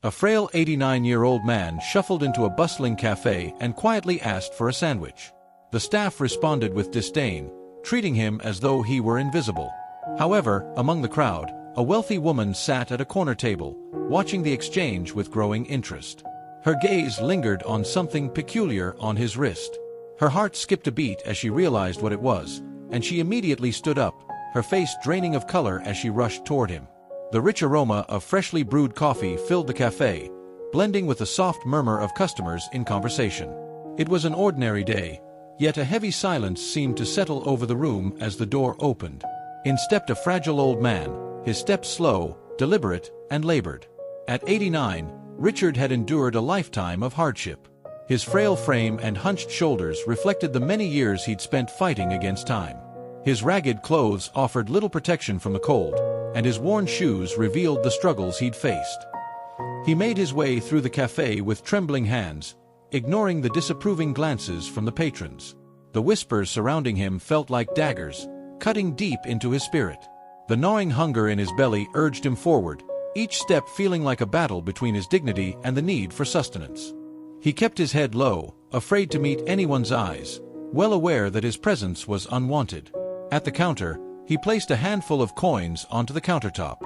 A frail 89-year-old man shuffled into a bustling cafe and quietly asked for a sandwich. The staff responded with disdain, treating him as though he were invisible. However, among the crowd, a wealthy woman sat at a corner table, watching the exchange with growing interest. Her gaze lingered on something peculiar on his wrist. Her heart skipped a beat as she realized what it was, and she immediately stood up, her face draining of color as she rushed toward him. The rich aroma of freshly brewed coffee filled the cafe, blending with the soft murmur of customers in conversation. It was an ordinary day, yet a heavy silence seemed to settle over the room as the door opened. In stepped a fragile old man, his steps slow, deliberate, and labored. At 89, Richard had endured a lifetime of hardship. His frail frame and hunched shoulders reflected the many years he'd spent fighting against time. His ragged clothes offered little protection from the cold, and his worn shoes revealed the struggles he'd faced. He made his way through the cafe with trembling hands, ignoring the disapproving glances from the patrons. The whispers surrounding him felt like daggers, cutting deep into his spirit. The gnawing hunger in his belly urged him forward, each step feeling like a battle between his dignity and the need for sustenance. He kept his head low, afraid to meet anyone's eyes, well aware that his presence was unwanted. At the counter, he placed a handful of coins onto the countertop.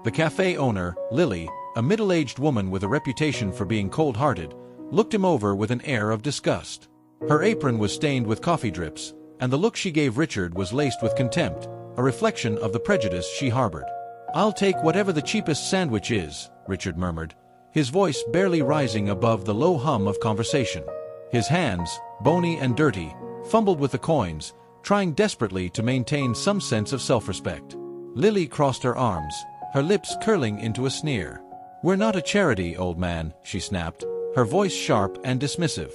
The cafe owner, Lily, a middle-aged woman with a reputation for being cold-hearted, looked him over with an air of disgust. Her apron was stained with coffee drips, and the look she gave Richard was laced with contempt, a reflection of the prejudice she harbored. "I'll take whatever the cheapest sandwich is," Richard murmured, his voice barely rising above the low hum of conversation. His hands, bony and dirty, fumbled with the coins, trying desperately to maintain some sense of self-respect. Lily crossed her arms, her lips curling into a sneer. "We're not a charity, old man," she snapped, her voice sharp and dismissive.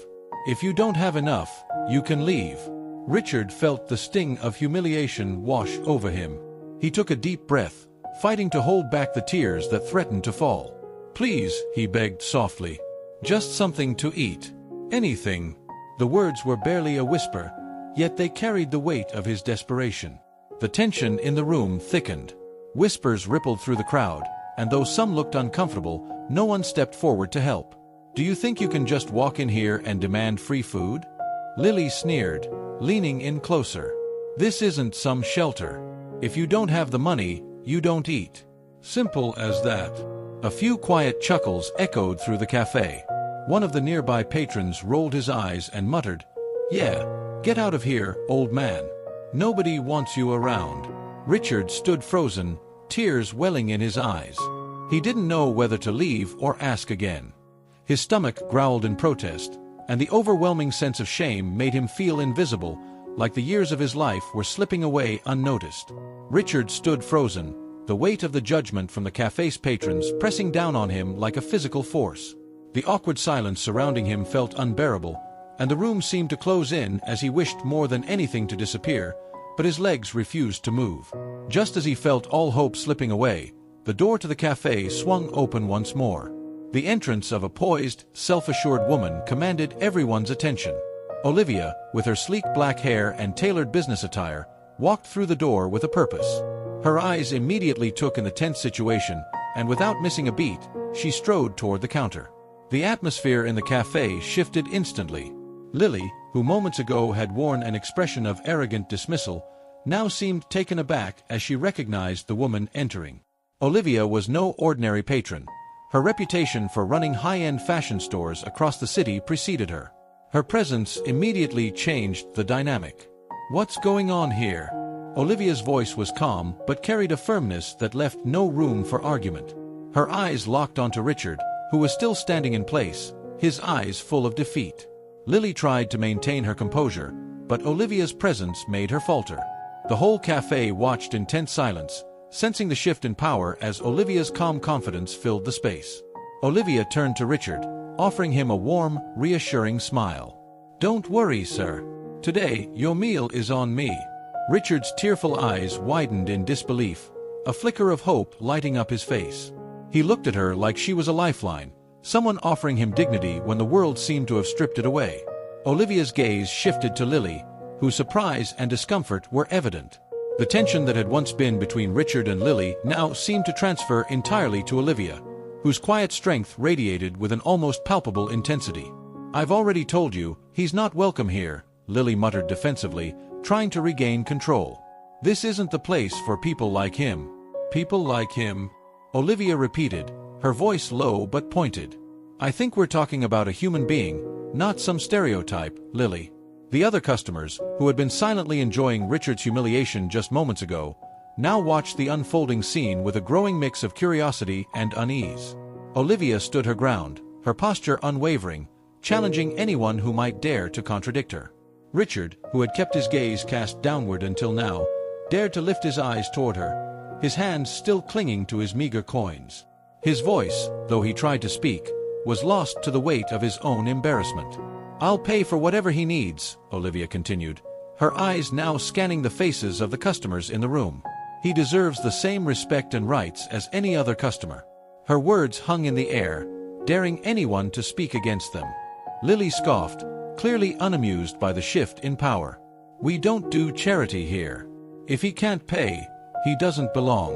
"If you don't have enough, you can leave." Richard felt the sting of humiliation wash over him. He took a deep breath, fighting to hold back the tears that threatened to fall. "Please," he begged softly. "Just something to eat. Anything." The words were barely a whisper, yet they carried the weight of his desperation. The tension in the room thickened. Whispers rippled through the crowd, and though some looked uncomfortable, no one stepped forward to help. "Do you think you can just walk in here and demand free food?" Lily sneered, leaning in closer. "This isn't some shelter. If you don't have the money, you don't eat. Simple as that." A few quiet chuckles echoed through the cafe. One of the nearby patrons rolled his eyes and muttered, "Yeah, get out of here, old man. Nobody wants you around." Richard stood frozen, tears welling in his eyes. He didn't know whether to leave or ask again. His stomach growled in protest, and the overwhelming sense of shame made him feel invisible, like the years of his life were slipping away unnoticed. Richard stood frozen, the weight of the judgment from the cafe's patrons pressing down on him like a physical force. The awkward silence surrounding him felt unbearable, and the room seemed to close in as he wished more than anything to disappear, but his legs refused to move. Just as he felt all hope slipping away, the door to the cafe swung open once more. The entrance of a poised, self-assured woman commanded everyone's attention. Olivia, with her sleek black hair and tailored business attire, walked through the door with a purpose. Her eyes immediately took in the tense situation, and without missing a beat, she strode toward the counter. The atmosphere in the cafe shifted instantly. Lily, who moments ago had worn an expression of arrogant dismissal, now seemed taken aback as she recognized the woman entering. Olivia was no ordinary patron. Her reputation for running high-end fashion stores across the city preceded her. Her presence immediately changed the dynamic. "What's going on here?" Olivia's voice was calm but carried a firmness that left no room for argument. Her eyes locked onto Richard, who was still standing in place, his eyes full of defeat. Lily tried to maintain her composure, but Olivia's presence made her falter. The whole cafe watched in tense silence, sensing the shift in power as Olivia's calm confidence filled the space. Olivia turned to Richard, offering him a warm, reassuring smile. "Don't worry, sir. Today, your meal is on me." Richard's tearful eyes widened in disbelief, a flicker of hope lighting up his face. He looked at her like she was a lifeline, someone offering him dignity when the world seemed to have stripped it away. Olivia's gaze shifted to Lily, whose surprise and discomfort were evident. The tension that had once been between Richard and Lily now seemed to transfer entirely to Olivia, whose quiet strength radiated with an almost palpable intensity. "I've already told you, he's not welcome here," Lily muttered defensively, trying to regain control. "This isn't the place for people like him." "People like him?" Olivia repeated, her voice low but pointed. "I think we're talking about a human being, not some stereotype, Lily." The other customers, who had been silently enjoying Richard's humiliation just moments ago, now watched the unfolding scene with a growing mix of curiosity and unease. Olivia stood her ground, her posture unwavering, challenging anyone who might dare to contradict her. Richard, who had kept his gaze cast downward until now, dared to lift his eyes toward her, his hands still clinging to his meager coins. His voice, though he tried to speak, was lost to the weight of his own embarrassment. "I'll pay for whatever he needs," Olivia continued, her eyes now scanning the faces of the customers in the room. "He deserves the same respect and rights as any other customer." Her words hung in the air, daring anyone to speak against them. Lily scoffed, clearly unamused by the shift in power. "We don't do charity here. If he can't pay, he doesn't belong."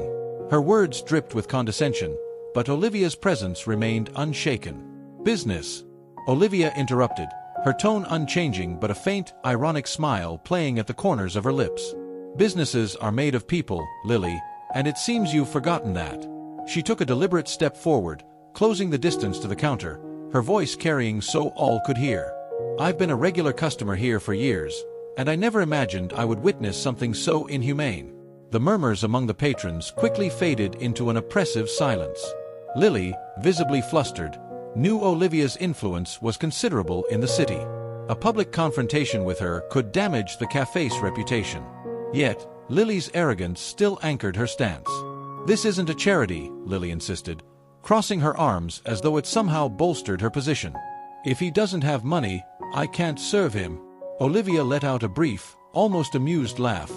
Her words dripped with condescension, but Olivia's presence remained unshaken. "Business," Olivia interrupted, her tone unchanging but a faint, ironic smile playing at the corners of her lips. "Businesses are made of people, Lily, and it seems you've forgotten that." She took a deliberate step forward, closing the distance to the counter, her voice carrying so all could hear. "I've been a regular customer here for years, and I never imagined I would witness something so inhumane." The murmurs among the patrons quickly faded into an oppressive silence. Lily, visibly flustered, knew Olivia's influence was considerable in the city. A public confrontation with her could damage the cafe's reputation. Yet, Lily's arrogance still anchored her stance. "This isn't a charity," Lily insisted, crossing her arms as though it somehow bolstered her position. "If he doesn't have money, I can't serve him." Olivia let out a brief, almost amused laugh,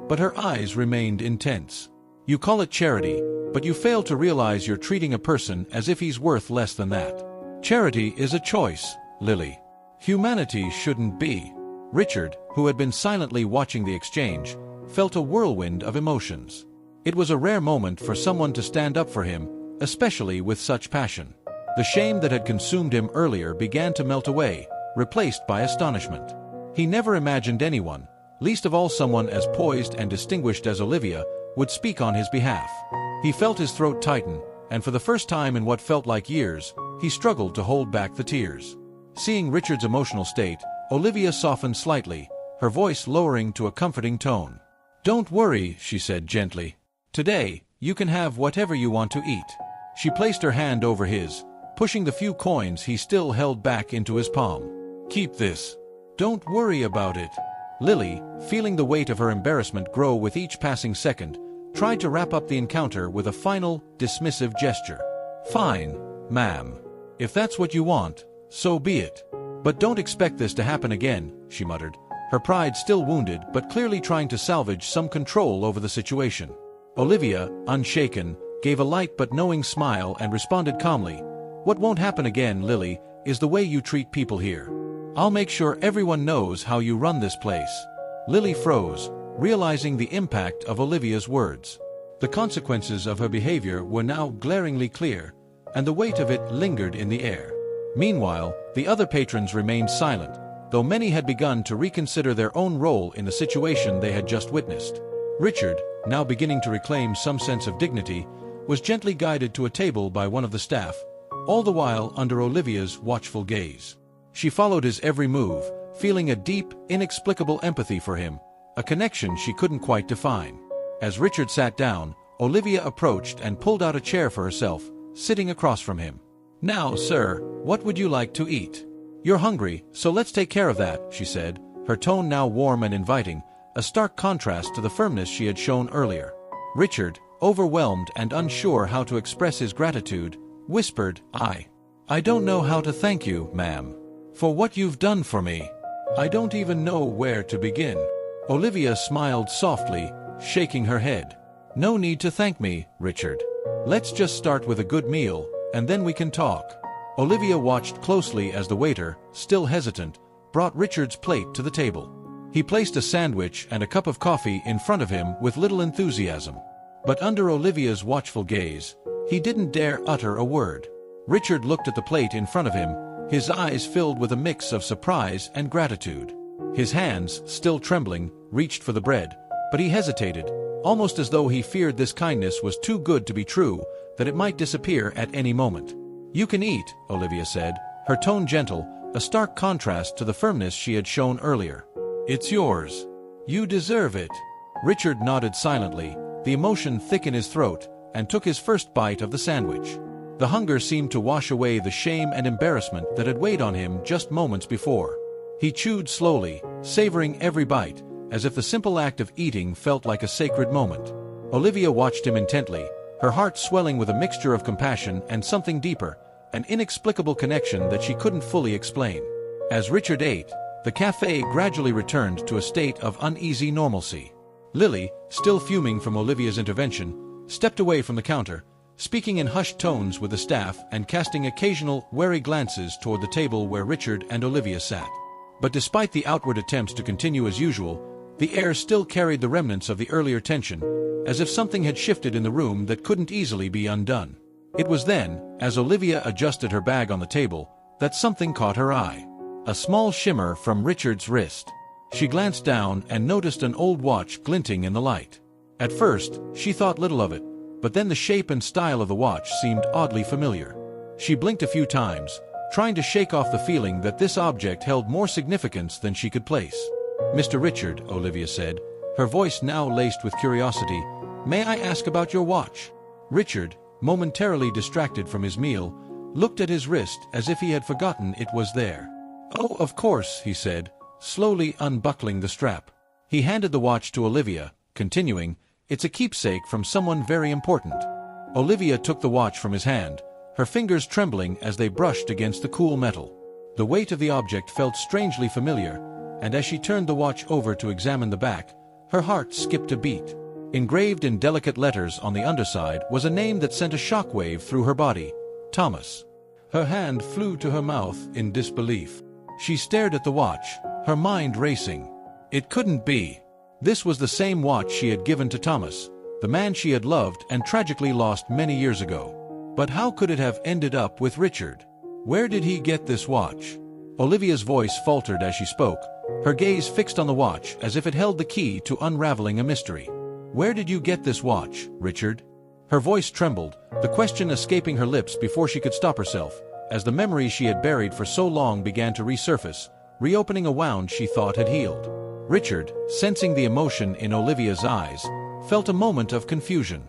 but her eyes remained intense. "You call it charity, but you fail to realize you're treating a person as if he's worth less than that. Charity is a choice, Lily. Humanity shouldn't be." Richard, who had been silently watching the exchange, felt a whirlwind of emotions. It was a rare moment for someone to stand up for him, especially with such passion. The shame that had consumed him earlier began to melt away, replaced by astonishment. He never imagined anyone, least of all someone as poised and distinguished as Olivia, would speak on his behalf. He felt his throat tighten, and for the first time in what felt like years, he struggled to hold back the tears. Seeing Richard's emotional state, Olivia softened slightly, her voice lowering to a comforting tone. "Don't worry," she said gently. "Today, you can have whatever you want to eat." She placed her hand over his, pushing the few coins he still held back into his palm. "Keep this. Don't worry about it." Lily, feeling the weight of her embarrassment grow with each passing second, tried to wrap up the encounter with a final, dismissive gesture. "Fine, ma'am. If that's what you want, so be it. But don't expect this to happen again," she muttered, her pride still wounded but clearly trying to salvage some control over the situation. Olivia, unshaken, gave a light but knowing smile and responded calmly, "What won't happen again, Lily, is the way you treat people here. I'll make sure everyone knows how you run this place." Lily froze, realizing the impact of Olivia's words. The consequences of her behavior were now glaringly clear, and the weight of it lingered in the air. Meanwhile, the other patrons remained silent, though many had begun to reconsider their own role in the situation they had just witnessed. Richard, now beginning to reclaim some sense of dignity, was gently guided to a table by one of the staff, all the while under Olivia's watchful gaze. She followed his every move, feeling a deep, inexplicable empathy for him, a connection she couldn't quite define. As Richard sat down, Olivia approached and pulled out a chair for herself, sitting across from him. "Now, sir, what would you like to eat? You're hungry, so let's take care of that," she said, her tone now warm and inviting, a stark contrast to the firmness she had shown earlier. Richard, overwhelmed and unsure how to express his gratitude, whispered, I don't know how to thank you, ma'am, for what you've done for me. I don't even know where to begin." Olivia smiled softly, shaking her head. "No need to thank me, Richard. Let's just start with a good meal, and then we can talk." Olivia watched closely as the waiter, still hesitant, brought Richard's plate to the table. He placed a sandwich and a cup of coffee in front of him with little enthusiasm. But under Olivia's watchful gaze, He didn't dare utter a word. Richard looked at the plate in front of him, his eyes filled with a mix of surprise and gratitude. His hands, still trembling, reached for the bread, but he hesitated, almost as though he feared this kindness was too good to be true, that it might disappear at any moment. "You can eat," Olivia said, her tone gentle, a stark contrast to the firmness she had shown earlier. "It's yours. You deserve it." Richard nodded silently, the emotion thick in his throat, and took his first bite of the sandwich. The hunger seemed to wash away the shame and embarrassment that had weighed on him just moments before. He chewed slowly, savoring every bite, as if the simple act of eating felt like a sacred moment. Olivia watched him intently, her heart swelling with a mixture of compassion and something deeper, an inexplicable connection that she couldn't fully explain. As Richard ate, the cafe gradually returned to a state of uneasy normalcy. Lily, still fuming from Olivia's intervention, stepped away from the counter, speaking in hushed tones with the staff and casting occasional, wary glances toward the table where Richard and Olivia sat. But despite the outward attempts to continue as usual, the air still carried the remnants of the earlier tension, as if something had shifted in the room that couldn't easily be undone. It was then, as Olivia adjusted her bag on the table, that something caught her eye. A small shimmer from Richard's wrist. She glanced down and noticed an old watch glinting in the light. At first, she thought little of it, but then the shape and style of the watch seemed oddly familiar. She blinked a few times, trying to shake off the feeling that this object held more significance than she could place. "Mr. Richard," Olivia said, her voice now laced with curiosity, "may I ask about your watch?" Richard, momentarily distracted from his meal, looked at his wrist as if he had forgotten it was there. "Oh, of course," he said, slowly unbuckling the strap. He handed the watch to Olivia, continuing, "It's a keepsake from someone very important." Olivia took the watch from his hand, her fingers trembling as they brushed against the cool metal. The weight of the object felt strangely familiar, and as she turned the watch over to examine the back, her heart skipped a beat. Engraved in delicate letters on the underside was a name that sent a shockwave through her body: Thomas. Her hand flew to her mouth in disbelief. She stared at the watch, her mind racing. It couldn't be. This was the same watch she had given to Thomas, the man she had loved and tragically lost many years ago. But how could it have ended up with Richard? Where did he get this watch? Olivia's voice faltered as she spoke, her gaze fixed on the watch as if it held the key to unraveling a mystery. "Where did you get this watch, Richard?" Her voice trembled, the question escaping her lips before she could stop herself, as the memories she had buried for so long began to resurface, reopening a wound she thought had healed. Richard, sensing the emotion in Olivia's eyes, felt a moment of confusion.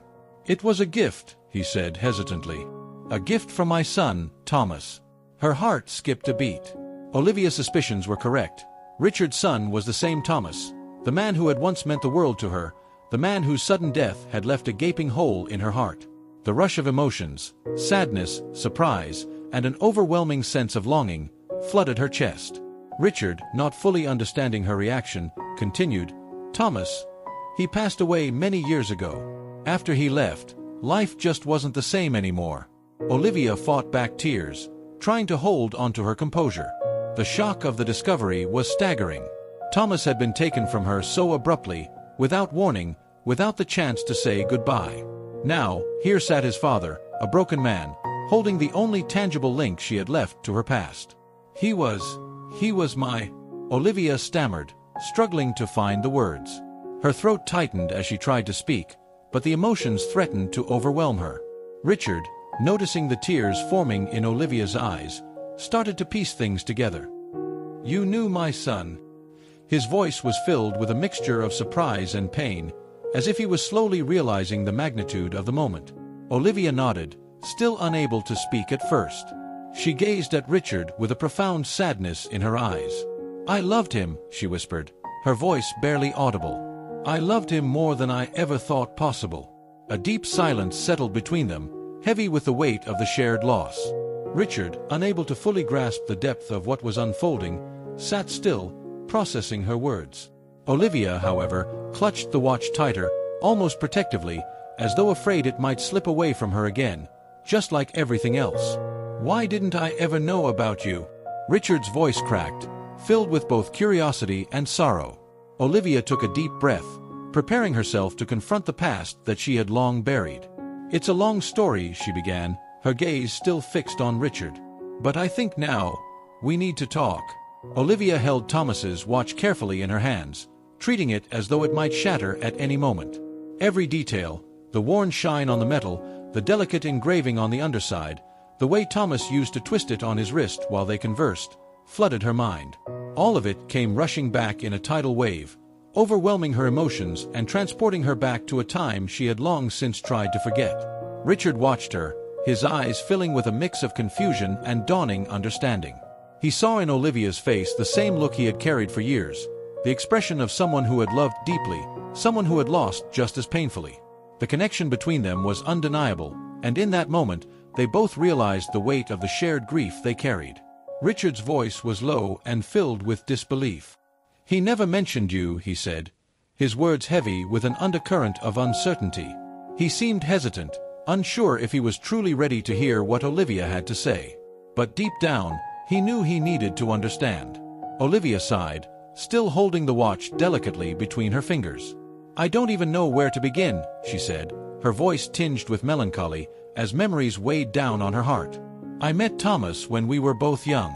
"It was a gift," he said hesitantly. "A gift from my son, Thomas." Her heart skipped a beat. Olivia's suspicions were correct. Richard's son was the same Thomas, the man who had once meant the world to her, the man whose sudden death had left a gaping hole in her heart. The rush of emotions, sadness, surprise, and an overwhelming sense of longing, flooded her chest. Richard, not fully understanding her reaction, continued, "Thomas, he passed away many years ago. After he left, life just wasn't the same anymore." Olivia fought back tears, trying to hold onto her composure. The shock of the discovery was staggering. Thomas had been taken from her so abruptly, without warning, without the chance to say goodbye. Now, here sat his father, a broken man, holding the only tangible link she had left to her past. He was my... Olivia stammered, struggling to find the words. Her throat tightened as she tried to speak, but the emotions threatened to overwhelm her. Richard, noticing the tears forming in Olivia's eyes, started to piece things together. "You knew my son." His voice was filled with a mixture of surprise and pain, as if he was slowly realizing the magnitude of the moment. Olivia nodded, still unable to speak at first. She gazed at Richard with a profound sadness in her eyes. "I loved him," she whispered, her voice barely audible. "I loved him more than I ever thought possible." A deep silence settled between them, heavy with the weight of the shared loss. Richard, unable to fully grasp the depth of what was unfolding, sat still, processing her words. Olivia, however, clutched the watch tighter, almost protectively, as though afraid it might slip away from her again, just like everything else. "Why didn't I ever know about you?" Richard's voice cracked, filled with both curiosity and sorrow. Olivia took a deep breath, preparing herself to confront the past that she had long buried. "It's a long story," she began, her gaze still fixed on Richard. "But I think now, we need to talk." Olivia held Thomas's watch carefully in her hands, treating it as though it might shatter at any moment. Every detail, the worn shine on the metal, the delicate engraving on the underside, the way Thomas used to twist it on his wrist while they conversed, flooded her mind. All of it came rushing back in a tidal wave, overwhelming her emotions and transporting her back to a time she had long since tried to forget. Richard watched her, his eyes filling with a mix of confusion and dawning understanding. He saw in Olivia's face the same look he had carried for years, the expression of someone who had loved deeply, someone who had lost just as painfully. The connection between them was undeniable, and in that moment, they both realized the weight of the shared grief they carried. Richard's voice was low and filled with disbelief. "He never mentioned you," he said, his words heavy with an undercurrent of uncertainty. He seemed hesitant, unsure if he was truly ready to hear what Olivia had to say. But deep down, he knew he needed to understand. Olivia sighed, still holding the watch delicately between her fingers. "I don't even know where to begin," she said, her voice tinged with melancholy as memories weighed down on her heart. "I met Thomas when we were both young.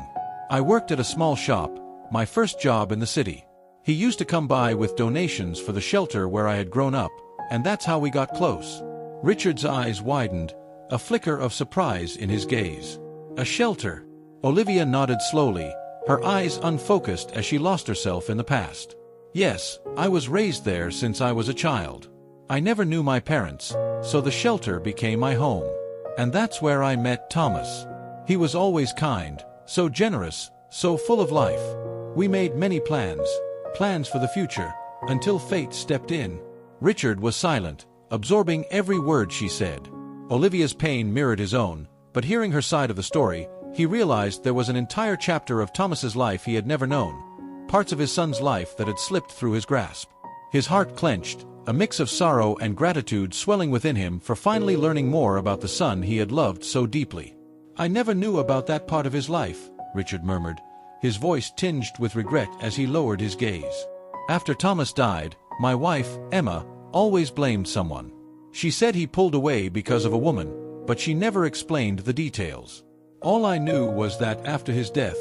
I worked at a small shop, my first job in the city. He used to come by with donations for the shelter where I had grown up, and that's how we got close." Richard's eyes widened, a flicker of surprise in his gaze. "A shelter?" Olivia nodded slowly, her eyes unfocused as she lost herself in the past. "Yes, I was raised there since I was a child. I never knew my parents, so the shelter became my home. And that's where I met Thomas. He was always kind, so generous, so full of life. We made many plans for the future, until fate stepped in." Richard was silent, absorbing every word she said. Olivia's pain mirrored his own, but hearing her side of the story, he realized there was an entire chapter of Thomas's life he had never known, parts of his son's life that had slipped through his grasp. His heart clenched, a mix of sorrow and gratitude swelling within him for finally learning more about the son he had loved so deeply. "I never knew about that part of his life," Richard murmured, his voice tinged with regret as he lowered his gaze. "After Thomas died, my wife, Emma, always blamed someone. She said he pulled away because of a woman, but she never explained the details. All I knew was that after his death,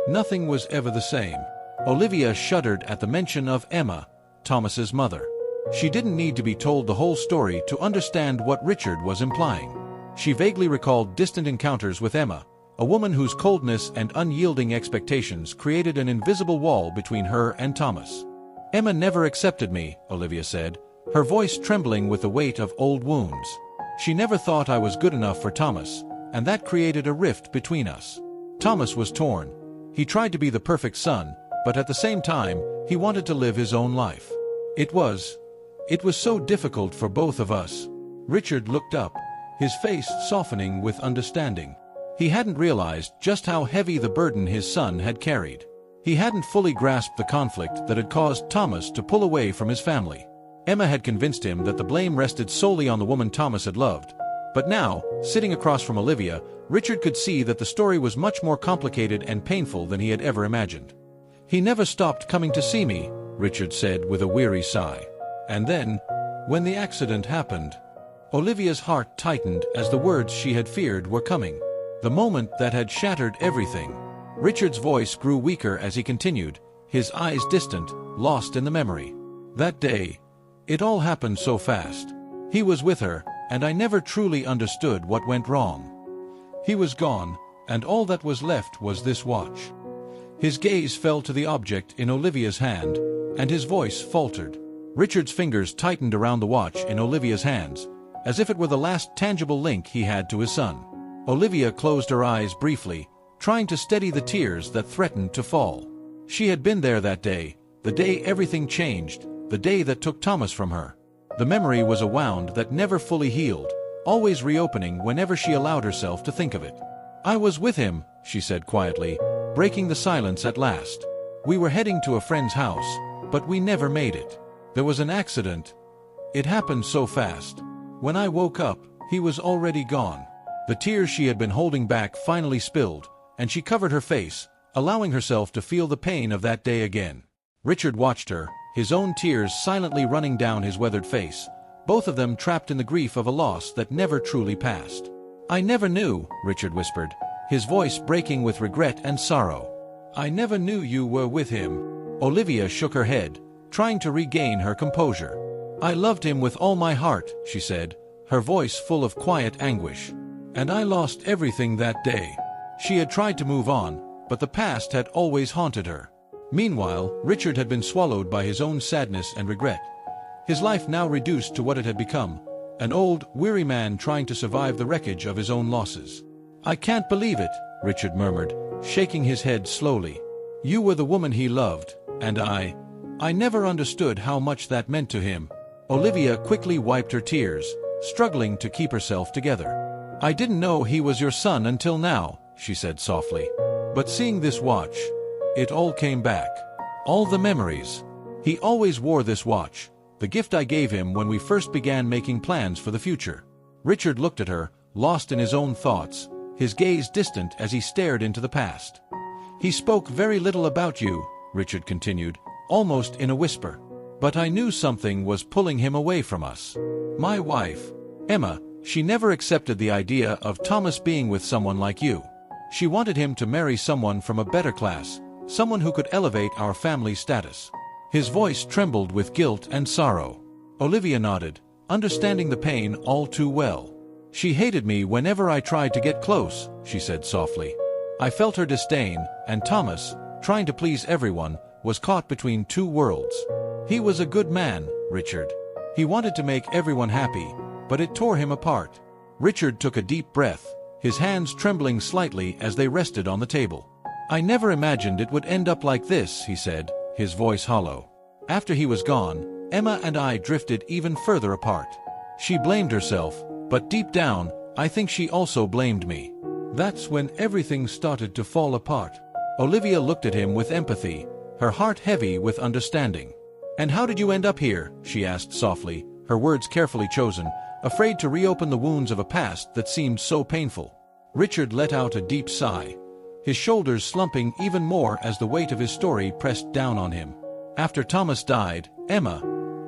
nothing was ever the same." Olivia shuddered at the mention of Emma, Thomas's mother. She didn't need to be told the whole story to understand what Richard was implying. She vaguely recalled distant encounters with Emma, a woman whose coldness and unyielding expectations created an invisible wall between her and Thomas. "Emma never accepted me," Olivia said, her voice trembling with the weight of old wounds. "She never thought I was good enough for Thomas, and that created a rift between us. Thomas was torn. He tried to be the perfect son, but at the same time, he wanted to live his own life. It was so difficult for both of us." Richard looked up, his face softening with understanding. He hadn't realized just how heavy the burden his son had carried. He hadn't fully grasped the conflict that had caused Thomas to pull away from his family. Emma had convinced him that the blame rested solely on the woman Thomas had loved. But now, sitting across from Olivia, Richard could see that the story was much more complicated and painful than he had ever imagined. "He never stopped coming to see me," Richard said with a weary sigh. "And then, when the accident happened..." Olivia's heart tightened as the words she had feared were coming. The moment that had shattered everything. Richard's voice grew weaker as he continued, his eyes distant, lost in the memory. "That day, it all happened so fast. He was with her, and I never truly understood what went wrong. He was gone, and all that was left was this watch." His gaze fell to the object in Olivia's hand, and his voice faltered. Richard's fingers tightened around the watch in Olivia's hands, as if it were the last tangible link he had to his son. Olivia closed her eyes briefly, trying to steady the tears that threatened to fall. She had been there that day, the day everything changed, the day that took Thomas from her. The memory was a wound that never fully healed, always reopening whenever she allowed herself to think of it. "I was with him," she said quietly, breaking the silence at last. "We were heading to a friend's house, but we never made it. There was an accident. It happened so fast. When I woke up, he was already gone." The tears she had been holding back finally spilled, and she covered her face, allowing herself to feel the pain of that day again. Richard watched her, his own tears silently running down his weathered face, both of them trapped in the grief of a loss that never truly passed. "I never knew," Richard whispered, his voice breaking with regret and sorrow. "I never knew you were with him." Olivia shook her head, trying to regain her composure. "I loved him with all my heart," she said, her voice full of quiet anguish. "And I lost everything that day." She had tried to move on, but the past had always haunted her. Meanwhile, Richard had been swallowed by his own sadness and regret. His life now reduced to what it had become, an old, weary man trying to survive the wreckage of his own losses. "I can't believe it," Richard murmured, shaking his head slowly. "You were the woman he loved, and I never understood how much that meant to him." Olivia quickly wiped her tears, struggling to keep herself together. "I didn't know he was your son until now," she said softly. "But seeing this watch, it all came back. All the memories. He always wore this watch, the gift I gave him when we first began making plans for the future." Richard looked at her, lost in his own thoughts, his gaze distant as he stared into the past. "He spoke very little about you," Richard continued, almost in a whisper. "But I knew something was pulling him away from us. My wife, Emma, she never accepted the idea of Thomas being with someone like you. She wanted him to marry someone from a better class, someone who could elevate our family status." His voice trembled with guilt and sorrow. Olivia nodded, understanding the pain all too well. "She hated me whenever I tried to get close," she said softly. "I felt her disdain, and Thomas, trying to please everyone, was caught between two worlds. He was a good man, Richard. He wanted to make everyone happy, but it tore him apart." Richard took a deep breath, his hands trembling slightly as they rested on the table. "I never imagined it would end up like this," he said, his voice hollow. "After he was gone, Emma and I drifted even further apart. She blamed herself, but deep down, I think she also blamed me. That's when everything started to fall apart." Olivia looked at him with empathy, her heart heavy with understanding. "And how did you end up here?" she asked softly, her words carefully chosen, afraid to reopen the wounds of a past that seemed so painful. Richard let out a deep sigh, his shoulders slumping even more as the weight of his story pressed down on him. "After Thomas died, Emma,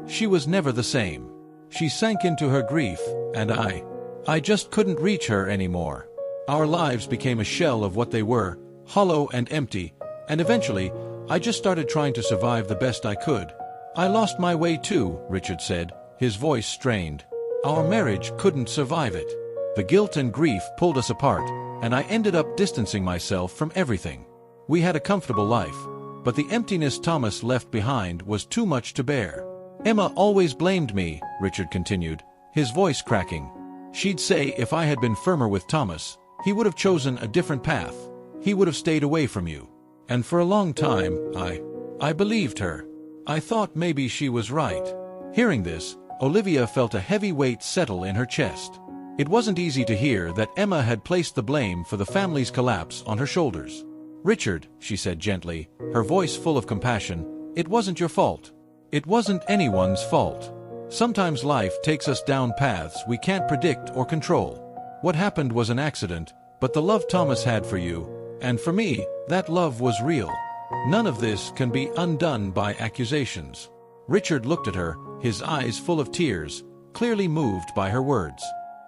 she was never the same. She sank into her grief, and I just couldn't reach her anymore. Our lives became a shell of what they were, hollow and empty, and eventually, I just started trying to survive the best I could. I lost my way too," Richard said, his voice strained. "Our marriage couldn't survive it. The guilt and grief pulled us apart, and I ended up distancing myself from everything. We had a comfortable life, but the emptiness Thomas left behind was too much to bear. Emma always blamed me," Richard continued, his voice cracking. "She'd say if I had been firmer with Thomas, he would have chosen a different path. He would have stayed away from you. And for a long time, I believed her. I thought maybe she was right." Hearing this, Olivia felt a heavy weight settle in her chest. It wasn't easy to hear that Emma had placed the blame for the family's collapse on her shoulders. "Richard," she said gently, her voice full of compassion, "it wasn't your fault. It wasn't anyone's fault. Sometimes life takes us down paths we can't predict or control. What happened was an accident, but the love Thomas had for you, and for me, that love was real. None of this can be undone by accusations." Richard looked at her, his eyes full of tears, clearly moved by her words.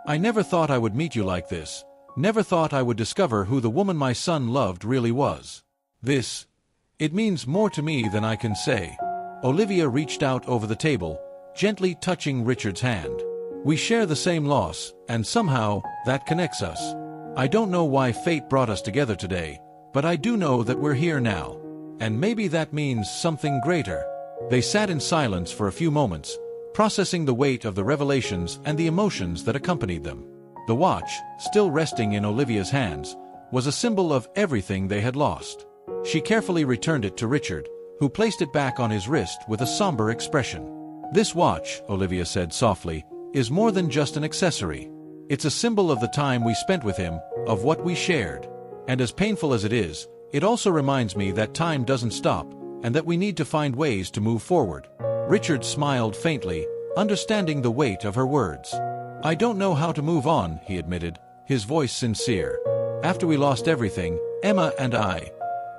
"I never thought I would meet you like this. Never thought I would discover who the woman my son loved really was. It means more to me than I can say." Olivia reached out over the table, gently touching Richard's hand. "We share the same loss, and somehow, that connects us. I don't know why fate brought us together today, but I do know that we're here now. And maybe that means something greater." They sat in silence for a few moments, processing the weight of the revelations and the emotions that accompanied them. The watch, still resting in Olivia's hands, was a symbol of everything they had lost. She carefully returned it to Richard, who placed it back on his wrist with a somber expression. "This watch," Olivia said softly, "is more than just an accessory. It's a symbol of the time we spent with him, of what we shared. And as painful as it is, it also reminds me that time doesn't stop, and that we need to find ways to move forward." Richard smiled faintly, understanding the weight of her words. "I don't know how to move on," he admitted, his voice sincere. "After we lost everything, Emma and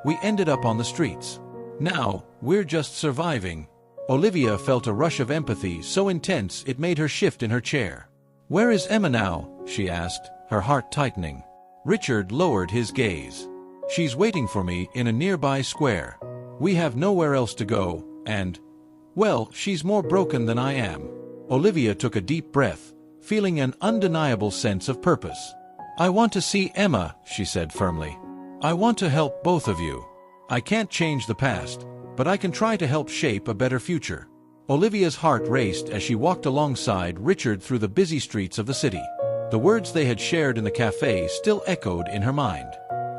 we ended up on the streets. Now, we're just surviving." Olivia felt a rush of empathy so intense it made her shift in her chair. "Where is Emma now?" she asked, her heart tightening. Richard lowered his gaze. "She's waiting for me in a nearby square. We have nowhere else to go, and, well, she's more broken than I am." Olivia took a deep breath, feeling an undeniable sense of purpose. "I want to see Emma," she said firmly. "I want to help both of you. I can't change the past, but I can try to help shape a better future." Olivia's heart raced as she walked alongside Richard through the busy streets of the city. The words they had shared in the cafe still echoed in her mind.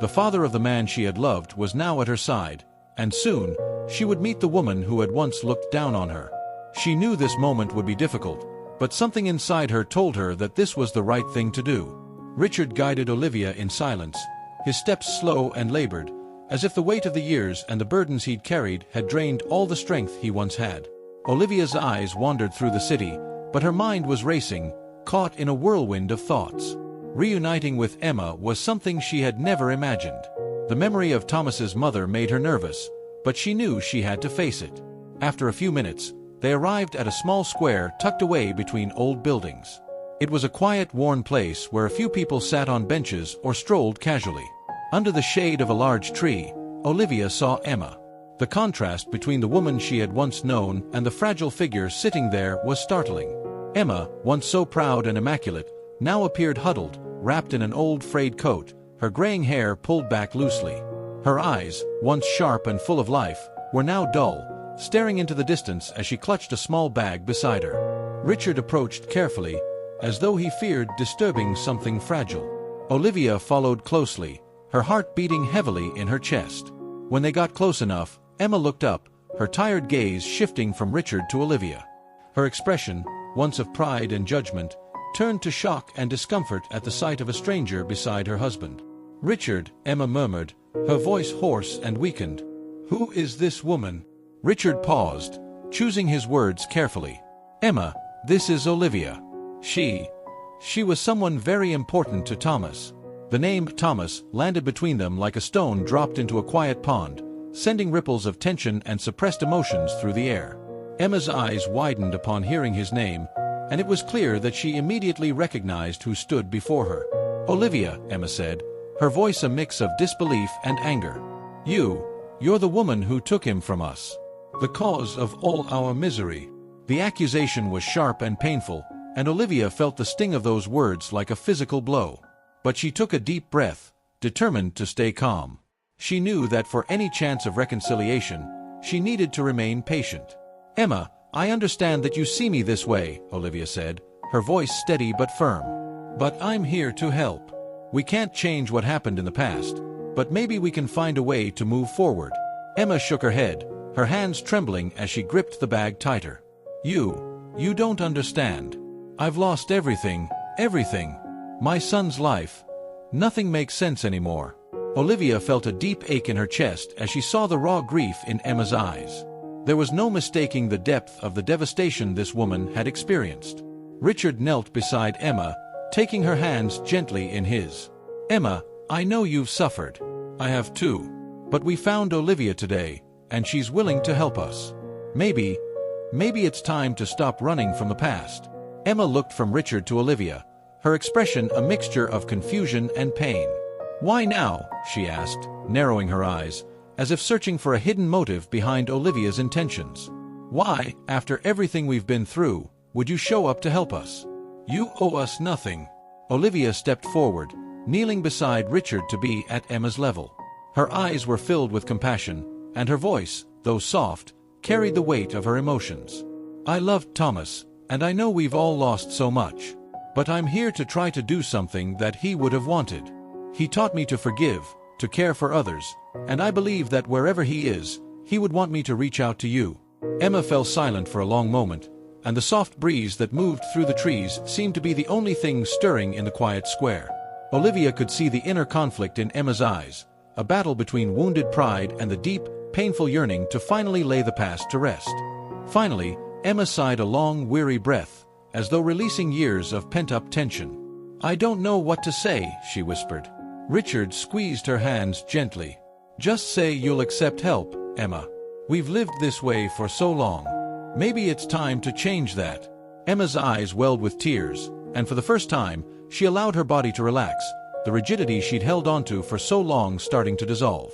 The father of the man she had loved was now at her side, and soon, she would meet the woman who had once looked down on her. She knew this moment would be difficult, but something inside her told her that this was the right thing to do. Richard guided Olivia in silence, his steps slow and labored, as if the weight of the years and the burdens he'd carried had drained all the strength he once had. Olivia's eyes wandered through the city, but her mind was racing, caught in a whirlwind of thoughts. Reuniting with Emma was something she had never imagined. The memory of Thomas's mother made her nervous, but she knew she had to face it. After a few minutes, they arrived at a small square tucked away between old buildings. It was a quiet, worn place where a few people sat on benches or strolled casually. Under the shade of a large tree, Olivia saw Emma. The contrast between the woman she had once known and the fragile figure sitting there was startling. Emma, once so proud and immaculate, now appeared huddled, wrapped in an old frayed coat, her graying hair pulled back loosely. Her eyes, once sharp and full of life, were now dull, staring into the distance as she clutched a small bag beside her. Richard approached carefully, as though he feared disturbing something fragile. Olivia followed closely, her heart beating heavily in her chest. When they got close enough, Emma looked up, her tired gaze shifting from Richard to Olivia. Her expression, once of pride and judgment, turned to shock and discomfort at the sight of a stranger beside her husband. "Richard," Emma murmured, her voice hoarse and weakened. "Who is this woman?" Richard paused, choosing his words carefully. "Emma, this is Olivia. She was someone very important to Thomas." The name Thomas landed between them like a stone dropped into a quiet pond, sending ripples of tension and suppressed emotions through the air. Emma's eyes widened upon hearing his name, and it was clear that she immediately recognized who stood before her. "Olivia," Emma said, her voice a mix of disbelief and anger. You're the woman who took him from us. The cause of all our misery." The accusation was sharp and painful, and Olivia felt the sting of those words like a physical blow. But she took a deep breath, determined to stay calm. She knew that for any chance of reconciliation, she needed to remain patient. "Emma, I understand that you see me this way," Olivia said, her voice steady but firm. "But I'm here to help. We can't change what happened in the past, but maybe we can find a way to move forward." Emma shook her head, her hands trembling as she gripped the bag tighter. You don't understand. I've lost everything. My son's life. Nothing makes sense anymore." Olivia felt a deep ache in her chest as she saw the raw grief in Emma's eyes. There was no mistaking the depth of the devastation this woman had experienced. Richard knelt beside Emma, taking her hands gently in his. "Emma, I know you've suffered. I have too. But we found Olivia today, and she's willing to help us. Maybe it's time to stop running from the past." Emma looked from Richard to Olivia, her expression a mixture of confusion and pain. "Why now?" she asked, narrowing her eyes, as if searching for a hidden motive behind Olivia's intentions. "Why, after everything we've been through, would you show up to help us? You owe us nothing." Olivia stepped forward, kneeling beside Richard to be at Emma's level. Her eyes were filled with compassion, and her voice, though soft, carried the weight of her emotions. "I loved Thomas, and I know we've all lost so much. But I'm here to try to do something that he would have wanted. He taught me to forgive, to care for others, and I believe that wherever he is, he would want me to reach out to you." Emma fell silent for a long moment, and the soft breeze that moved through the trees seemed to be the only thing stirring in the quiet square. Olivia could see the inner conflict in Emma's eyes, a battle between wounded pride and the deep, painful yearning to finally lay the past to rest. Finally, Emma sighed a long, weary breath, as though releasing years of pent-up tension. "I don't know what to say," she whispered. Richard squeezed her hands gently. "Just say you'll accept help, Emma. We've lived this way for so long. Maybe it's time to change that. Emma's eyes welled with tears, and for the first time, she allowed her body to relax, the rigidity she'd held onto for so long starting to dissolve.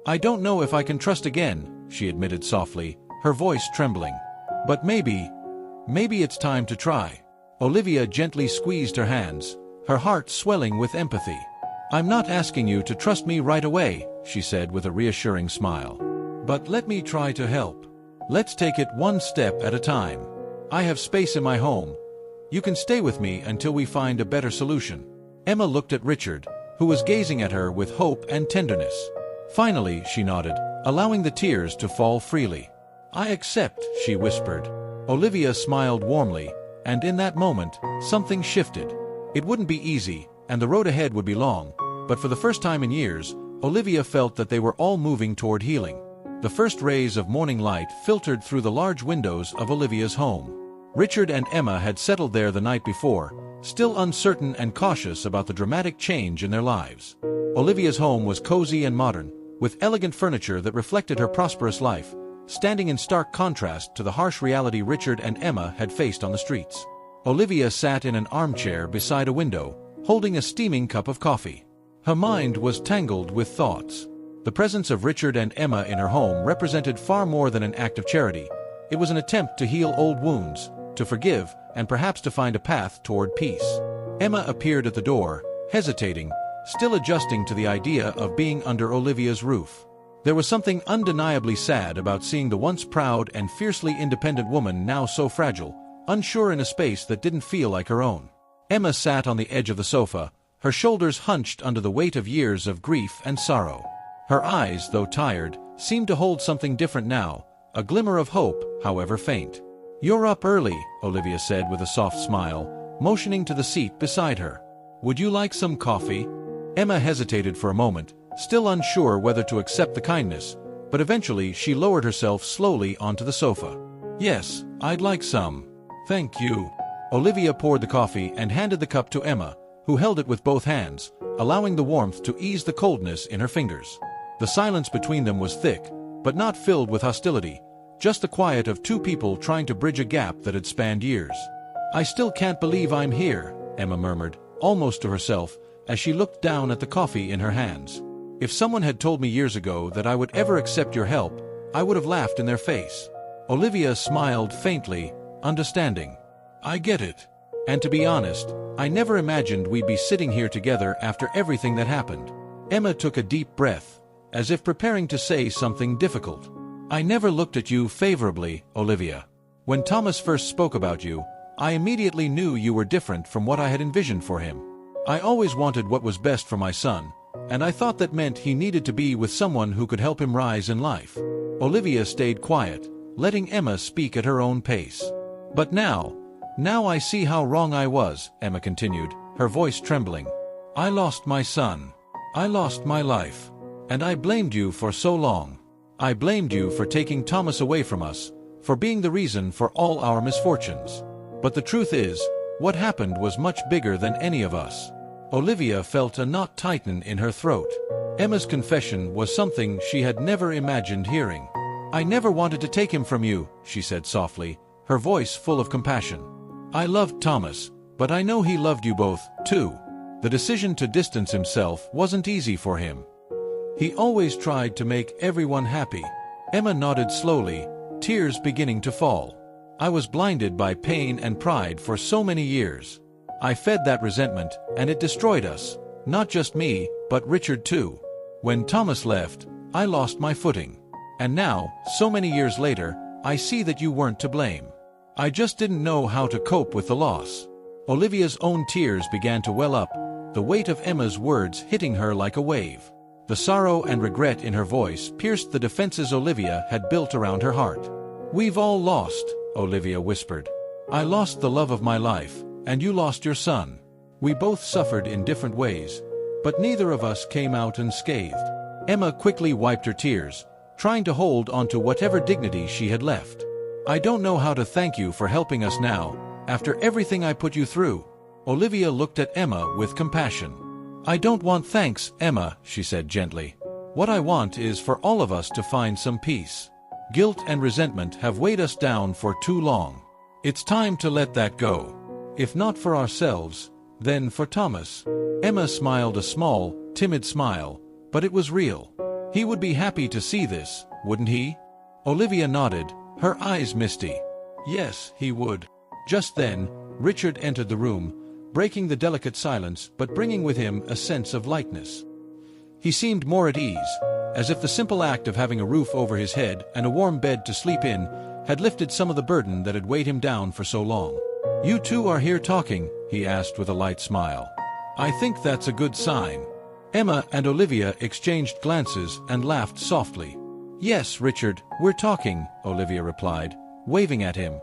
I don't know if I can trust again, she admitted softly, her voice trembling. But maybe it's time to try. Olivia gently squeezed her hands, her heart swelling with empathy. I'm not asking you to trust me right away, she said with a reassuring smile. But let me try to help. Let's take it one step at a time. I have space in my home. You can stay with me until we find a better solution. Emma looked at Richard, who was gazing at her with hope and tenderness. Finally, she nodded, allowing the tears to fall freely. I accept, she whispered. Olivia smiled warmly, and in that moment, something shifted. It wouldn't be easy, and the road ahead would be long, but for the first time in years, Olivia felt that they were all moving toward healing. The first rays of morning light filtered through the large windows of Olivia's home. Richard and Emma had settled there the night before, still uncertain and cautious about the dramatic change in their lives. Olivia's home was cozy and modern, with elegant furniture that reflected her prosperous life, standing in stark contrast to the harsh reality Richard and Emma had faced on the streets. Olivia sat in an armchair beside a window, holding a steaming cup of coffee. Her mind was tangled with thoughts. The presence of Richard and Emma in her home represented far more than an act of charity. It was an attempt to heal old wounds, to forgive, and perhaps to find a path toward peace. Emma appeared at the door, hesitating, still adjusting to the idea of being under Olivia's roof. There was something undeniably sad about seeing the once proud and fiercely independent woman now so fragile, unsure in a space that didn't feel like her own. Emma sat on the edge of the sofa, her shoulders hunched under the weight of years of grief and sorrow. Her eyes, though tired, seemed to hold something different now, a glimmer of hope, however faint. You're up early, Olivia said with a soft smile, motioning to the seat beside her. Would you like some coffee? Emma hesitated for a moment, still unsure whether to accept the kindness, but eventually she lowered herself slowly onto the sofa. Yes, I'd like some. Thank you. Olivia poured the coffee and handed the cup to Emma, who held it with both hands, allowing the warmth to ease the coldness in her fingers. The silence between them was thick, but not filled with hostility, just the quiet of two people trying to bridge a gap that had spanned years. I still can't believe I'm here, Emma murmured, almost to herself, as she looked down at the coffee in her hands. If someone had told me years ago that I would ever accept your help, I would have laughed in their face. Olivia smiled faintly, understanding. I get it. And to be honest, I never imagined we'd be sitting here together after everything that happened. Emma took a deep breath, as if preparing to say something difficult. I never looked at you favorably, Olivia. When Thomas first spoke about you, I immediately knew you were different from what I had envisioned for him. I always wanted what was best for my son, and I thought that meant he needed to be with someone who could help him rise in life. Olivia stayed quiet, letting Emma speak at her own pace. But now I see how wrong I was, Emma continued, her voice trembling. I lost my son. I lost my life. And I blamed you for so long. I blamed you for taking Thomas away from us, for being the reason for all our misfortunes. But the truth is, what happened was much bigger than any of us. Olivia felt a knot tighten in her throat. Emma's confession was something she had never imagined hearing. I never wanted to take him from you, she said softly, her voice full of compassion. I loved Thomas, but I know he loved you both, too. The decision to distance himself wasn't easy for him. He always tried to make everyone happy. Emma nodded slowly, tears beginning to fall. I was blinded by pain and pride for so many years. I fed that resentment, and it destroyed us. Not just me, but Richard too. When Thomas left, I lost my footing. And now, so many years later, I see that you weren't to blame. I just didn't know how to cope with the loss. Olivia's own tears began to well up, the weight of Emma's words hitting her like a wave. The sorrow and regret in her voice pierced the defenses Olivia had built around her heart. We've all lost, Olivia whispered. I lost the love of my life, and you lost your son. We both suffered in different ways, but neither of us came out unscathed. Emma quickly wiped her tears, trying to hold onto whatever dignity she had left. I don't know how to thank you for helping us now, after everything I put you through. Olivia looked at Emma with compassion. I don't want thanks, Emma, she said gently. What I want is for all of us to find some peace. Guilt and resentment have weighed us down for too long. It's time to let that go. If not for ourselves, then for Thomas. Emma smiled a small, timid smile, but it was real. He would be happy to see this, wouldn't he? Olivia nodded, her eyes misty. Yes, he would. Just then, Richard entered the room, breaking the delicate silence but bringing with him a sense of lightness. He seemed more at ease, as if the simple act of having a roof over his head and a warm bed to sleep in had lifted some of the burden that had weighed him down for so long. "You two are here talking," he asked with a light smile. "I think that's a good sign." Emma and Olivia exchanged glances and laughed softly. "Yes, Richard, we're talking," Olivia replied, waving at him.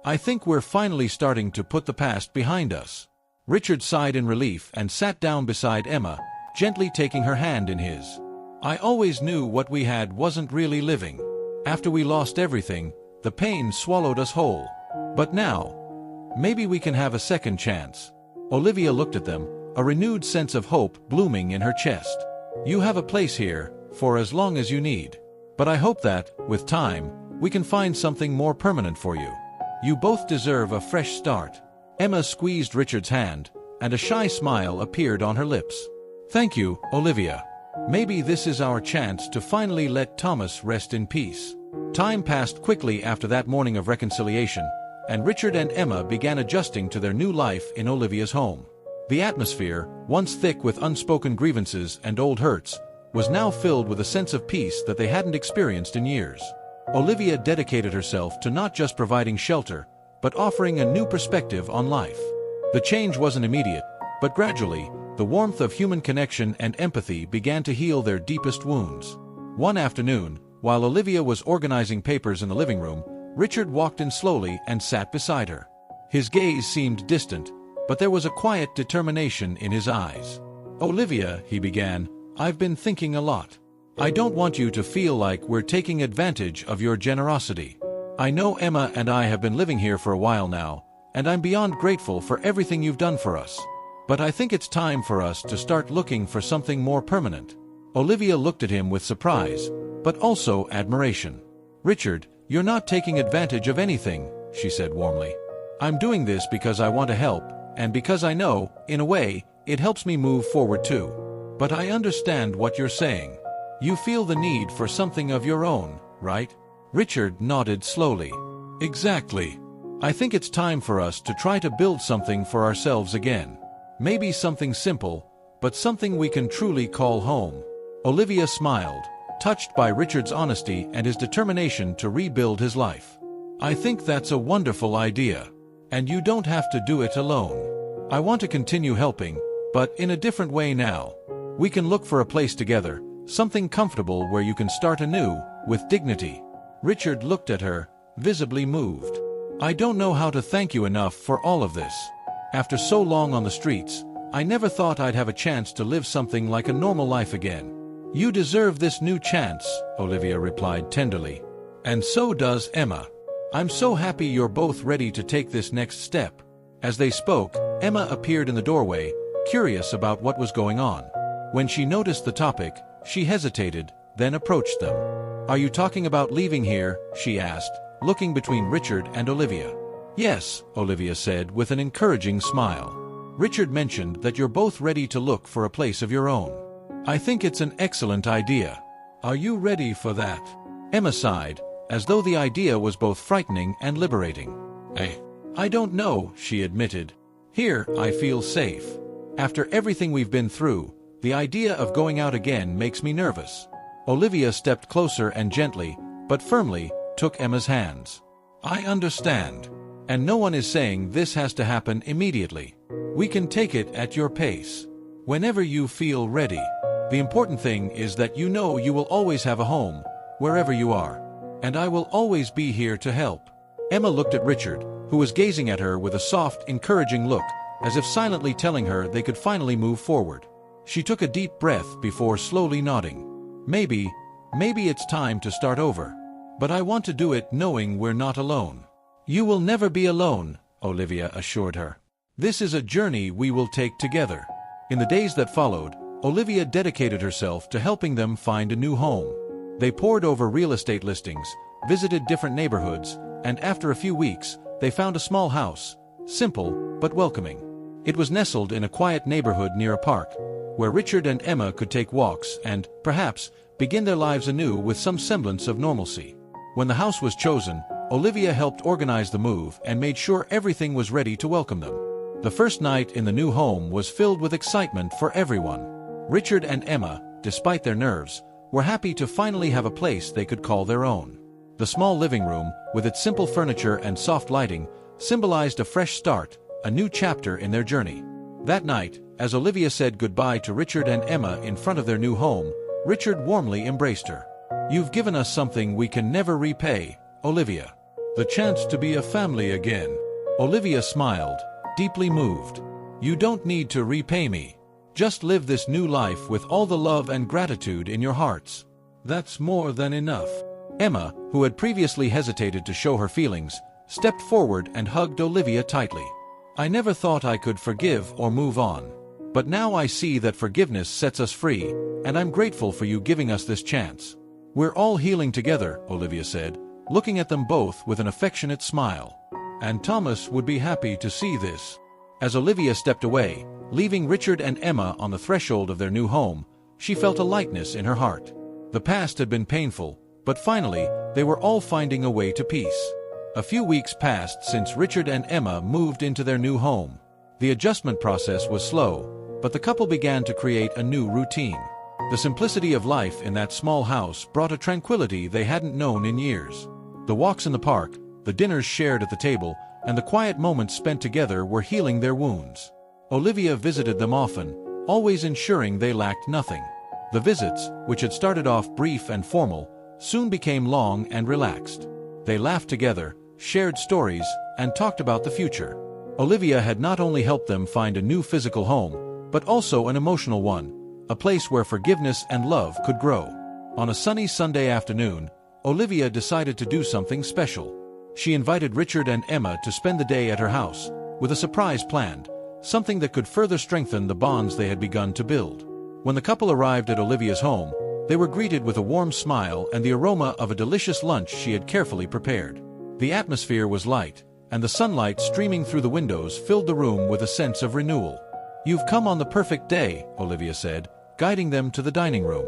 "I think we're finally starting to put the past behind us." Richard sighed in relief and sat down beside Emma, gently taking her hand in his. "I always knew what we had wasn't really living. After we lost everything, the pain swallowed us whole. But now, maybe we can have a second chance." Olivia looked at them, a renewed sense of hope blooming in her chest. "You have a place here, for as long as you need. But I hope that, with time, we can find something more permanent for you. You both deserve a fresh start." Emma squeezed Richard's hand, and a shy smile appeared on her lips. "Thank you, Olivia. Maybe this is our chance to finally let Thomas rest in peace." Time passed quickly after that morning of reconciliation, and Richard and Emma began adjusting to their new life in Olivia's home. The atmosphere, once thick with unspoken grievances and old hurts, was now filled with a sense of peace that they hadn't experienced in years. Olivia dedicated herself to not just providing shelter, but offering a new perspective on life. The change wasn't immediate, but gradually, the warmth of human connection and empathy began to heal their deepest wounds. One afternoon, while Olivia was organizing papers in the living room, Richard walked in slowly and sat beside her. His gaze seemed distant, but there was a quiet determination in his eyes. "Olivia," he began, "I've been thinking a lot. I don't want you to feel like we're taking advantage of your generosity. I know Emma and I have been living here for a while now, and I'm beyond grateful for everything you've done for us. But I think it's time for us to start looking for something more permanent." Olivia looked at him with surprise, but also admiration. "Richard, you're not taking advantage of anything," she said warmly. "I'm doing this because I want to help, and because I know, in a way, it helps me move forward too. But I understand what you're saying. You feel the need for something of your own, right?" Richard nodded slowly. "Exactly. I think it's time for us to try to build something for ourselves again. Maybe something simple, but something we can truly call home." Olivia smiled, touched by Richard's honesty and his determination to rebuild his life. "I think that's a wonderful idea. And you don't have to do it alone. I want to continue helping, but in a different way now. We can look for a place together, something comfortable where you can start anew, with dignity." Richard looked at her, visibly moved. "I don't know how to thank you enough for all of this. After so long on the streets, I never thought I'd have a chance to live something like a normal life again." "You deserve this new chance," Olivia replied tenderly. "And so does Emma. I'm so happy you're both ready to take this next step." As they spoke, Emma appeared in the doorway, curious about what was going on. When she noticed the topic, she hesitated, then approached them. "Are you talking about leaving here?" she asked, looking between Richard and Olivia. "Yes," Olivia said with an encouraging smile. "Richard mentioned that you're both ready to look for a place of your own. I think it's an excellent idea. Are you ready for that?" Emma sighed, as though the idea was both frightening and liberating. I don't know," she admitted. "Here, I feel safe. After everything we've been through, the idea of going out again makes me nervous." Olivia stepped closer and gently, but firmly, took Emma's hands. "I understand. And no one is saying this has to happen immediately. We can take it at your pace. Whenever you feel ready. The important thing is that you know you will always have a home, wherever you are. And I will always be here to help." Emma looked at Richard, who was gazing at her with a soft, encouraging look, as if silently telling her they could finally move forward. She took a deep breath before slowly nodding. Maybe it's time to start over. But I want to do it knowing we're not alone." "You will never be alone," Olivia assured her. "This is a journey we will take together." In the days that followed, Olivia dedicated herself to helping them find a new home. They pored over real estate listings, visited different neighborhoods, and after a few weeks, they found a small house, simple but welcoming. It was nestled in a quiet neighborhood near a park, where Richard and Emma could take walks and, perhaps, begin their lives anew with some semblance of normalcy. When the house was chosen, Olivia helped organize the move and made sure everything was ready to welcome them. The first night in the new home was filled with excitement for everyone. Richard and Emma, despite their nerves, were happy to finally have a place they could call their own. The small living room, with its simple furniture and soft lighting, symbolized a fresh start, a new chapter in their journey. That night, as Olivia said goodbye to Richard and Emma in front of their new home, Richard warmly embraced her. "You've given us something we can never repay, Olivia. The chance to be a family again." Olivia smiled, deeply moved. "You don't need to repay me. Just live this new life with all the love and gratitude in your hearts. That's more than enough." Emma, who had previously hesitated to show her feelings, stepped forward and hugged Olivia tightly. "I never thought I could forgive or move on. But now I see that forgiveness sets us free, and I'm grateful for you giving us this chance." "We're all healing together," Olivia said, looking at them both with an affectionate smile. "And Thomas would be happy to see this." As Olivia stepped away, leaving Richard and Emma on the threshold of their new home, she felt a lightness in her heart. The past had been painful, but finally, they were all finding a way to peace. A few weeks passed since Richard and Emma moved into their new home. The adjustment process was slow, but the couple began to create a new routine. The simplicity of life in that small house brought a tranquility they hadn't known in years. The walks in the park, the dinners shared at the table, and the quiet moments spent together were healing their wounds. Olivia visited them often, always ensuring they lacked nothing. The visits, which had started off brief and formal, soon became long and relaxed. They laughed together, shared stories, and talked about the future. Olivia had not only helped them find a new physical home, but also an emotional one, a place where forgiveness and love could grow. On a sunny Sunday afternoon, Olivia decided to do something special. She invited Richard and Emma to spend the day at her house, with a surprise planned, something that could further strengthen the bonds they had begun to build. When the couple arrived at Olivia's home, they were greeted with a warm smile and the aroma of a delicious lunch she had carefully prepared. The atmosphere was light, and the sunlight streaming through the windows filled the room with a sense of renewal. "You've come on the perfect day," Olivia said, guiding them to the dining room.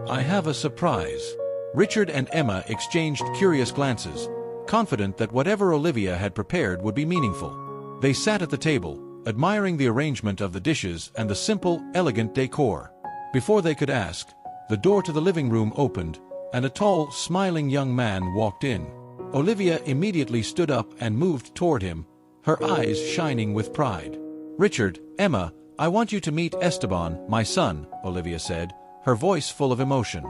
"I have a surprise." Richard and Emma exchanged curious glances, confident that whatever Olivia had prepared would be meaningful. They sat at the table, admiring the arrangement of the dishes and the simple, elegant decor. Before they could ask, the door to the living room opened, and a tall, smiling young man walked in. Olivia immediately stood up and moved toward him, her eyes shining with pride. "Richard, Emma, I want you to meet Esteban, my son," Olivia said, her voice full of emotion.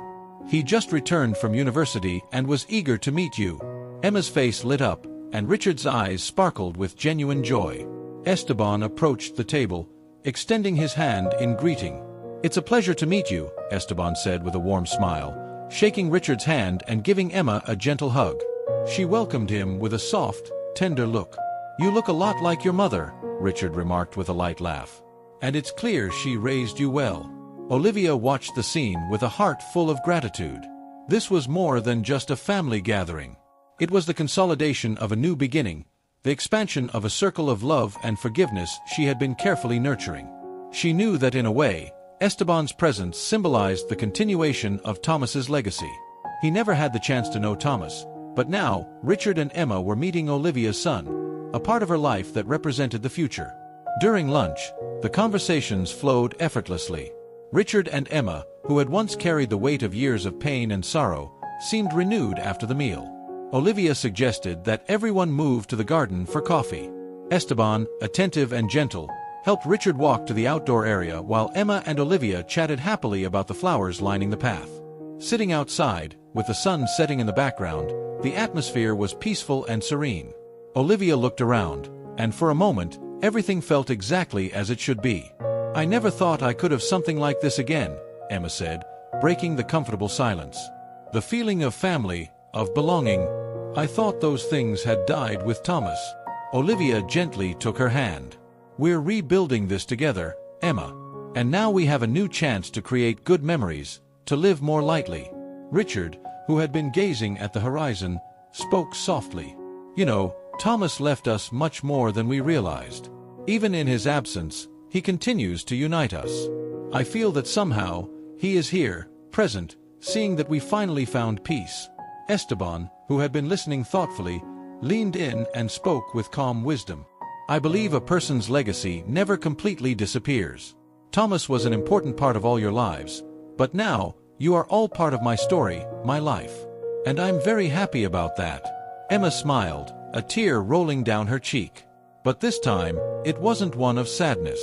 "He just returned from university and was eager to meet you." Emma's face lit up, and Richard's eyes sparkled with genuine joy. Esteban approached the table, extending his hand in greeting. "It's a pleasure to meet you," Esteban said with a warm smile, shaking Richard's hand and giving Emma a gentle hug. She welcomed him with a soft, tender look. "You look a lot like your mother," Richard remarked with a light laugh. "And it's clear she raised you well." Olivia watched the scene with a heart full of gratitude. This was more than just a family gathering. It was the consolidation of a new beginning, the expansion of a circle of love and forgiveness she had been carefully nurturing. She knew that in a way, Esteban's presence symbolized the continuation of Thomas's legacy. He never had the chance to know Thomas, but now, Richard and Emma were meeting Olivia's son, a part of her life that represented the future. During lunch, the conversations flowed effortlessly. Richard and Emma, who had once carried the weight of years of pain and sorrow, seemed renewed after the meal. Olivia suggested that everyone move to the garden for coffee. Esteban, attentive and gentle, helped Richard walk to the outdoor area while Emma and Olivia chatted happily about the flowers lining the path. Sitting outside, with the sun setting in the background, the atmosphere was peaceful and serene. Olivia looked around, and for a moment, everything felt exactly as it should be. "I never thought I could have something like this again," Emma said, breaking the comfortable silence. "The feeling of family, of belonging. I thought those things had died with Thomas." Olivia gently took her hand. "We're rebuilding this together, Emma. And now we have a new chance to create good memories, to live more lightly." Richard, who had been gazing at the horizon, spoke softly. You know, Thomas left us much more than we realized. Even in his absence, he continues to unite us. I feel that somehow, he is here, present, seeing that we finally found peace. Esteban, who had been listening thoughtfully, leaned in and spoke with calm wisdom. I believe a person's legacy never completely disappears. Thomas was an important part of all your lives, but now, you are all part of my story, my life. And I'm very happy about that. Emma smiled, a tear rolling down her cheek. But this time, it wasn't one of sadness.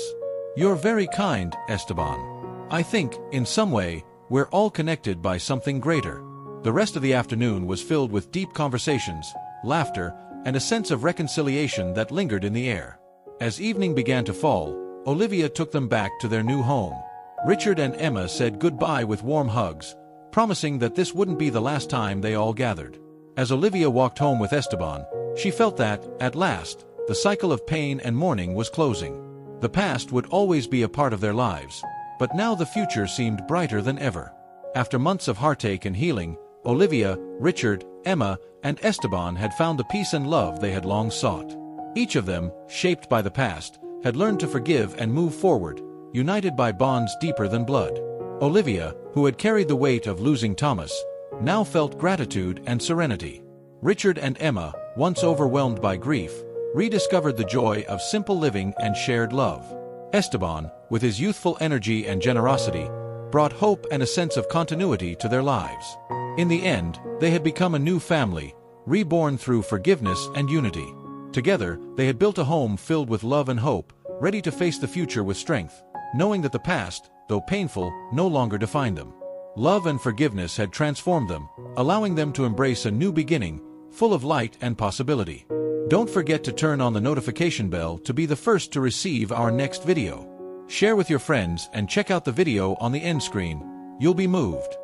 You're very kind, Esteban. I think, in some way, we're all connected by something greater. The rest of the afternoon was filled with deep conversations, laughter, and a sense of reconciliation that lingered in the air. As evening began to fall, Olivia took them back to their new home. Richard and Emma said goodbye with warm hugs, promising that this wouldn't be the last time they all gathered. As Olivia walked home with Esteban, she felt that, at last, the cycle of pain and mourning was closing. The past would always be a part of their lives, but now the future seemed brighter than ever. After months of heartache and healing, Olivia, Richard, Emma, and Esteban had found the peace and love they had long sought. Each of them, shaped by the past, had learned to forgive and move forward, united by bonds deeper than blood. Olivia, who had carried the weight of losing Thomas, now felt gratitude and serenity. Richard and Emma, once overwhelmed by grief, rediscovered the joy of simple living and shared love. Esteban, with his youthful energy and generosity, brought hope and a sense of continuity to their lives. In the end, they had become a new family, reborn through forgiveness and unity. Together, they had built a home filled with love and hope, ready to face the future with strength, knowing that the past, though painful, no longer defined them. Love and forgiveness had transformed them, allowing them to embrace a new beginning, full of light and possibility. Don't forget to turn on the notification bell to be the first to receive our next video. Share with your friends and check out the video on the end screen. You'll be moved.